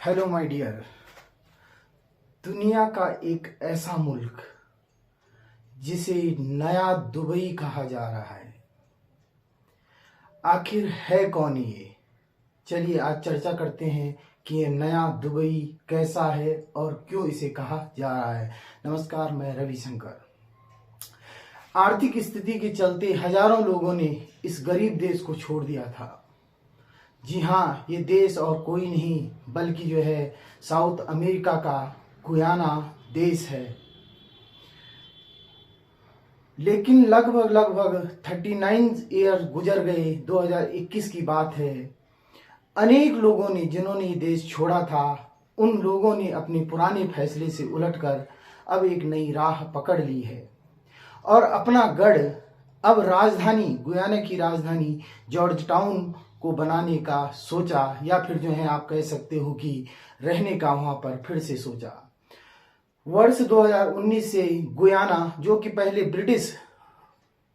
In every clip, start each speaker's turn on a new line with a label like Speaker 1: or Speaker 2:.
Speaker 1: Hello my dear. दुनिया का एक ऐसा मुल्क जिसे नया दुबई कहा जा रहा है, आखिर है कौन ये? चलिए आज चर्चा करते हैं कि ये नया दुबई कैसा है और क्यों इसे कहा जा रहा है। नमस्कार, मैं रविशंकर। आर्थिक स्थिति के चलते हजारों लोगों ने इस गरीब देश को छोड़ दिया था। जी हाँ, ये देश और कोई नहीं बल्कि जो है साउथ अमेरिका का गुयाना देश है। लेकिन लगभग 39 ईयर गुजर गए। 2021 की बात है। अनेक लोगों ने जिन्होंने ये देश छोड़ा था, उन लोगों ने अपने पुराने फैसले से उलटकर अब एक नई राह पकड़ ली है और अपना गढ़ अब राजधानी, गुयाना की राजधानी जॉर्ज टाउन को बनाने का सोचा, या फिर जो है आप कह सकते हो कि रहने का वहां पर फिर से सोचा। वर्ष 2019 से गुयाना, जो कि पहले ब्रिटिश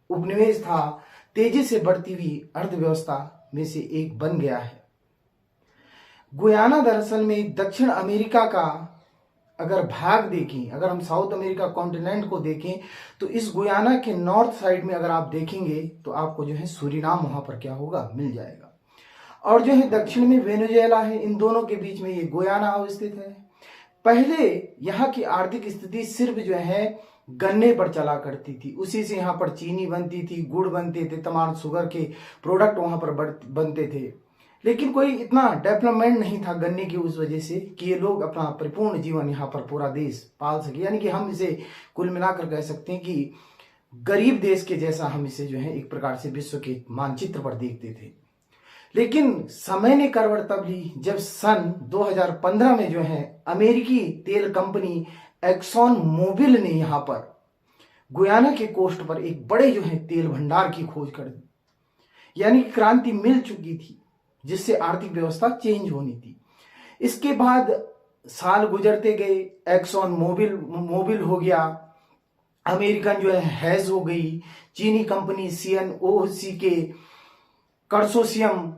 Speaker 1: उपनिवेश था, तेजी से बढ़ती हुई अर्थव्यवस्था में से एक बन गया है। गुयाना दरअसल में दक्षिण अमेरिका का अगर भाग देखें, अगर हम साउथ अमेरिका कॉन्टिनेंट को देखें, तो इस गुयाना के नॉर्थ साइड में अगर आप देखेंगे तो आपको जो है सूरीनाम वहां पर क्या होगा, मिल जाएगा। और जो है दक्षिण में वेनेजुएला है। इन दोनों के बीच में ये गुयाना अवस्थित है। पहले यहाँ की आर्थिक स्थिति सिर्फ जो है गन्ने पर चला करती थी। उसी से यहाँ पर चीनी बनती थी, गुड़ बनते थे, तमाम शुगर के प्रोडक्ट वहां पर बनते थे। लेकिन कोई इतना डेवलपमेंट नहीं था गन्ने की, उस वजह से कि ये लोग अपना परिपूर्ण जीवन यहाँ पर पूरा देश पाल सके। यानी कि हम इसे कुल मिलाकर कह सकते हैं कि गरीब देश के जैसा हम इसे जो है एक प्रकार से विश्व के मानचित्र पर देखते थे। लेकिन समय ने करवट तब ली जब सन 2015 में जो है अमेरिकी तेल कंपनी एक्सॉन मोबिल ने यहां पर गुयाना के कोस्ट पर एक बड़े जो है तेल भंडार की खोज कर दी। यानी कि क्रांति मिल चुकी थी, जिससे आर्थिक व्यवस्था चेंज होनी थी। इसके बाद साल गुजरते गए, एक्सॉन मोबिल हो गया, अमेरिकन जो है हैज हो गई, चीनी कंपनी CNOOC के कंसोर्शियम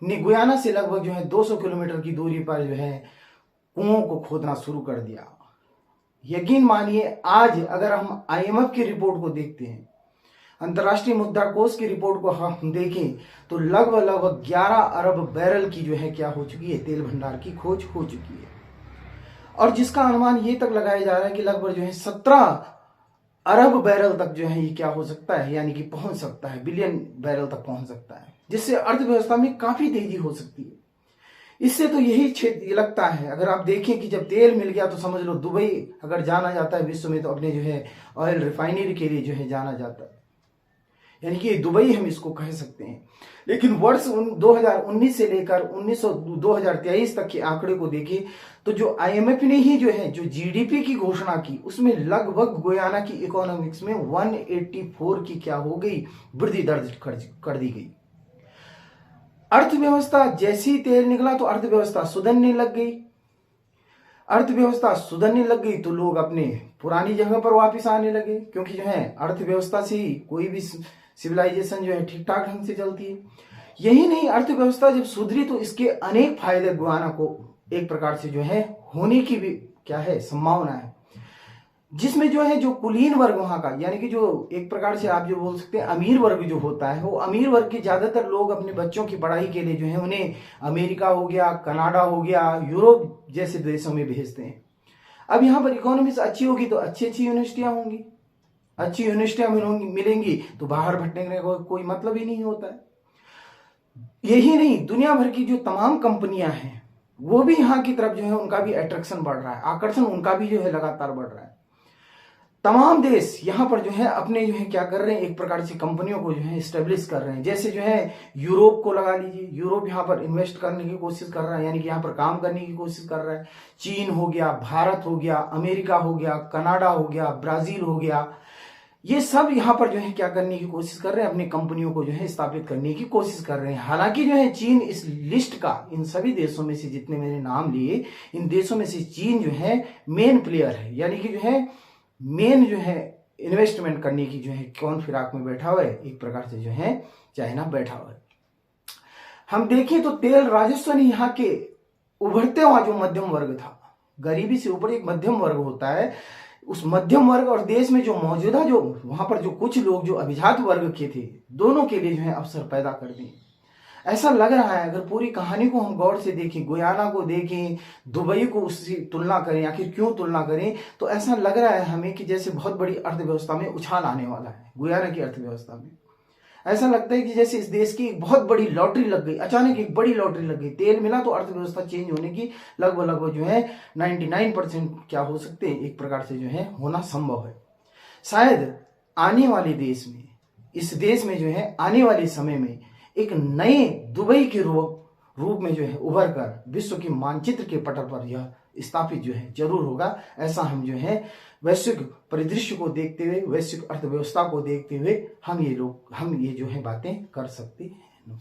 Speaker 1: ने गुयाना से लगभग जो है 200 किलोमीटर की दूरी पर जो है कुओं को खोदना शुरू कर दिया। यकीन मानिए, आज अगर हम IMF की रिपोर्ट को देखते हैं, अंतर्राष्ट्रीय मुद्रा कोष की रिपोर्ट को हम देखें, तो लगभग 11 अरब बैरल की जो है क्या हो चुकी है, तेल भंडार की खोज हो चुकी है। और जिसका अनुमान ये तक लगाया जा रहा है कि लगभग जो है 17 अरब बैरल तक जो है ये क्या हो सकता है, यानी कि पहुंच सकता है, बिलियन बैरल तक पहुंच सकता है, जिससे अर्थव्यवस्था में काफी तेजी हो सकती है। इससे तो यही क्षेत्र लगता है, अगर आप देखें कि जब तेल मिल गया तो समझ लो दुबई अगर जाना जाता है विश्व में, तो अपने जो है ऑयल रिफाइनरी के लिए जो है जाना जाता है। यानी कि दुबई हम इसको कह सकते हैं। लेकिन वर्ष 2019 से लेकर 2023 तक के आंकड़े को देखें तो जो IMF ने ही जो है जो GDP की घोषणा की, उसमें लगभग गुयाना की इकोनॉमिक्स में 184 की क्या हो गई, वृद्धि दर्ज कर दी गई। अर्थव्यवस्था जैसे ही तेल निकला तो अर्थव्यवस्था सुधरने लग गई। अर्थव्यवस्था सुधरने लग गई तो लोग अपने पुरानी जगह पर वापस आने लगे, क्योंकि जो है अर्थव्यवस्था से ही कोई भी सिविलाइजेशन जो है ठीक ठाक ढंग से चलती है। यही नहीं, अर्थव्यवस्था जब सुधरी तो इसके अनेक फायदे गुयाना को एक प्रकार से जो है होने की भी क्या है संभावना है, जिसमें जो है जो कुलीन वर्ग वहां का, यानी कि जो एक प्रकार से आप जो बोल सकते हैं अमीर वर्ग जो होता है, वो अमीर वर्ग के ज्यादातर लोग अपने बच्चों की पढ़ाई के लिए जो है उन्हें अमेरिका हो गया, कनाडा हो गया, यूरोप जैसे देशों में भेजते हैं। अब यहाँ पर इकोनॉमी अच्छी होगी तो अच्छी यूनिवर्सिटियां होंगी, अच्छी यूनिवर्सिटियां मिलेंगी तो बाहर भटकने का कोई मतलब ही नहीं होता है। यही नहीं, दुनिया भर की जो तमाम कंपनियां हैं वो भी यहाँ की तरफ जो है उनका भी अट्रैक्शन बढ़ रहा है, आकर्षण उनका भी जो है लगातार बढ़ रहा है। तमाम देश यहाँ पर जो है अपने जो है क्या कर रहे हैं, एक प्रकार से कंपनियों को जो है स्टेब्लिश कर रहे हैं। जैसे जो है यूरोप को लगा लीजिए, यूरोप यहाँ पर इन्वेस्ट करने की कोशिश कर रहा है, यानी कि यहाँ पर काम करने की कोशिश कर रहा है। चीन हो गया, भारत हो गया, अमेरिका हो गया, कनाडा हो गया, ब्राजील हो गया, ये सब यहाँ पर जो है क्या करने की कोशिश कर रहे हैं, अपनी कंपनियों को जो है स्थापित करने की कोशिश कर रहे हैं। हालांकि जो है चीन इस लिस्ट का, इन सभी देशों में से जितने मैंने नाम लिए, इन देशों में से चीन जो है मेन प्लेयर है, यानी कि जो है मेन जो है इन्वेस्टमेंट करने की जो है कौन फिराक में बैठा हुआ है, एक प्रकार से जो है चाइना बैठा हुआ है। हम देखें तो तेल राजस्व ने यहाँ के उभरते हुआ जो मध्यम वर्ग था, गरीबी से ऊपर एक मध्यम वर्ग होता है, उस मध्यम वर्ग और देश में जो मौजूदा जो वहां पर जो कुछ लोग जो अभिजात वर्ग के थे, दोनों के लिए जो है अवसर पैदा कर दिए। ऐसा लग रहा है, अगर पूरी कहानी को हम गौर से देखें, गुयाना को देखें, दुबई को उससे तुलना करें, आखिर क्यों तुलना करें, तो ऐसा लग रहा है हमें कि जैसे बहुत बड़ी अर्थव्यवस्था में उछाल आने वाला है। गुयाना की अर्थव्यवस्था में ऐसा लगता है कि जैसे इस देश की एक बहुत बड़ी लॉटरी लग गई, अचानक एक बड़ी लॉटरी लग गई, तेल मिला तो अर्थव्यवस्था चेंज होने की लगभग जो है 99% क्या हो सकते हैं, एक प्रकार से जो है होना संभव है। शायद आने वाले देश में, इस देश में जो है आने वाले समय में एक नए दुबई के रूप में जो है उभर कर विश्व के मानचित्र के पटल पर यह स्थापित जो है जरूर होगा। ऐसा हम जो है वैश्विक परिदृश्य को देखते हुए, वैश्विक अर्थव्यवस्था को देखते हुए हम ये जो है बातें कर सकते हैं।